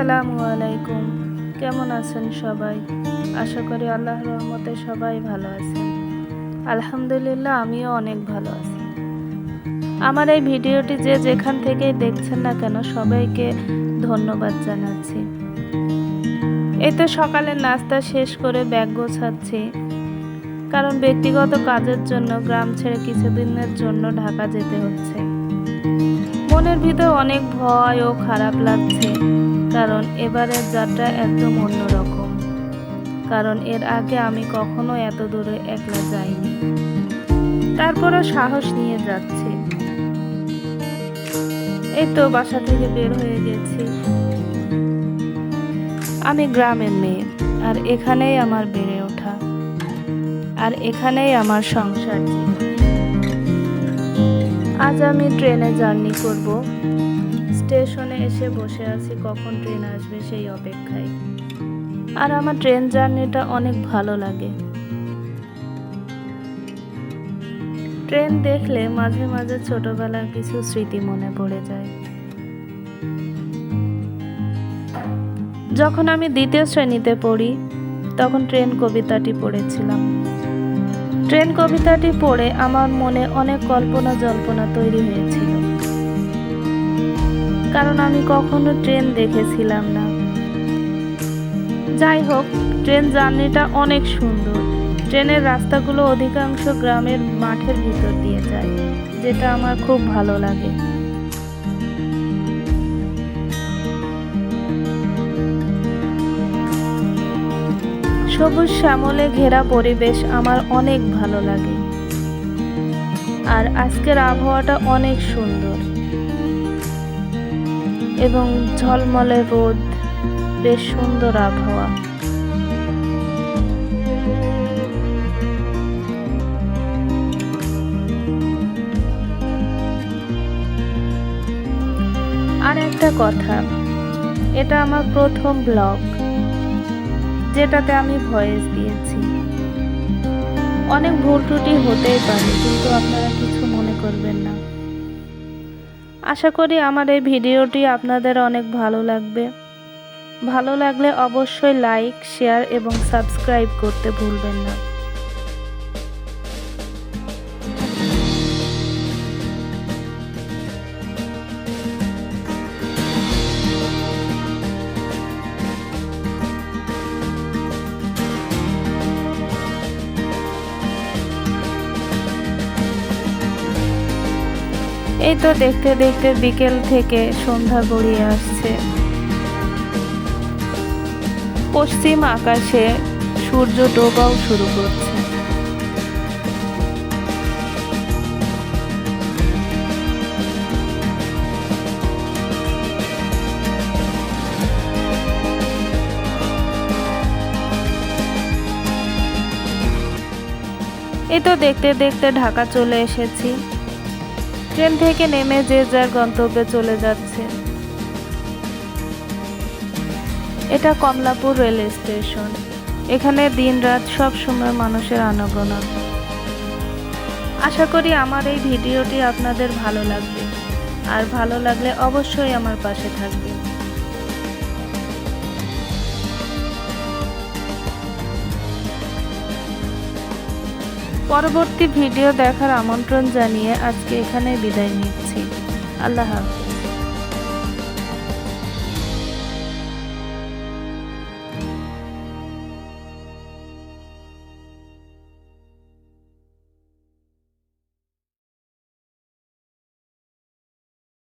আসসালামু আলাইকুম। কেমন আছেন সবাই? আশা করি আল্লাহর রহমতে সবাই ভালো আছেন। আলহামদুলিল্লাহ, আমিও অনেক ভালো আছি। আমার এই ভিডিওটি যে যেখান থেকেই দেখছেন না কেন, সবাইকে ধন্যবাদ জানাচ্ছি। এই তো সকালের নাস্তা শেষ করে ব্যাগ গোছাচ্ছি, কারণ ব্যক্তিগত কাজের জন্য গ্রাম ছেড়ে কিছুদিনের জন্য ঢাকা যেতে হচ্ছে। মনের ভিতর অনেক ভয় ও খারাপ লাগছে, কারণ এবারের যাত্রা একদম অন্যরকম। কারণ এর আগে আমি কখনো এত দূরে একলা যাইনি, তারপরও সাহস নিয়ে যাচ্ছি। এই তো বাসা থেকে বের হয়ে গেছি। আমি গ্রামের মেয়ে, আর এখানেই আমার বেড়ে ওঠা, আর এখানেই আমার সংসার জীবন। আজ আমি ট্রেনে জার্নি করব। স্টেশনে এসে বসে আছি, কখন ট্রেন আসবে সেই অপেক্ষায়। আর আমার ট্রেন জার্নিটা অনেক ভালো লাগে। ট্রেন দেখলে মাঝে মাঝে ছোটবেলার কিছু স্মৃতি মনে পড়ে যায়। যখন আমি দ্বিতীয় শ্রেণীতে পড়ি, তখন ট্রেন কবিতাটি পড়েছিলাম। ট্রেন কবিতাটি পড়ে আমার মনে অনেক কল্পনা জল্পনা তৈরি হয়েছিল, কারণ আমি কখনো ট্রেন দেখেছিলাম না। যাই হোক, ট্রেন জার্নিটা অনেক সুন্দর। ট্রেনের রাস্তাগুলো অধিকাংশ গ্রামের মাঠের ভিতর দিয়ে যায়, যেটা আমার খুব ভালো লাগে। সবুজ শ্যামলে ঘেরা পরিবেশ আমার অনেক ভালো লাগে। আর আজকের আবহাওয়াটা অনেক সুন্দর এবং ঝলমলে রোদ, বেশ সুন্দর আবহাওয়া। আর একটা কথা, এটা আমার প্রথম ব্লগ, যেটাতে আমি ভয়েস দিয়েছি। অনেক ভুল ত্রুটি হতেই পারে, কিন্তু আপনারা কিছু মনে করবেন না। আশা করি আমার এই ভিডিওটি আপনাদের অনেক ভালো লাগবে। ভালো লাগলে অবশ্যই লাইক, শেয়ার এবং সাবস্ক্রাইব করতে ভুলবেন না। এই তো দেখতে দেখতে বিকেল থেকে সন্ধ্যা গড়িয়ে আসছে। পশ্চিম আকাশে সূর্য ডোবাও শুরু করছে। এই তো দেখতে দেখতে ঢাকা চলে এসেছি। ট্রেন থেকে নেমে যে যার গন্তব্যে চলে যাচ্ছে। এটা কমলাপুর রেল স্টেশন। এখানে দিন রাত সব সময় মানুষের আনাগোনা। আশা করি আমার এই ভিডিওটি আপনাদের ভালো লাগবে, আর ভালো লাগলে অবশ্যই আমার পাশে থাকবে। পরবর্তী ভিডিও দেখার আমন্ত্রণ জানিয়ে আজকে এখানে বিদায় নিচ্ছি। আল্লাহ হাফেজ।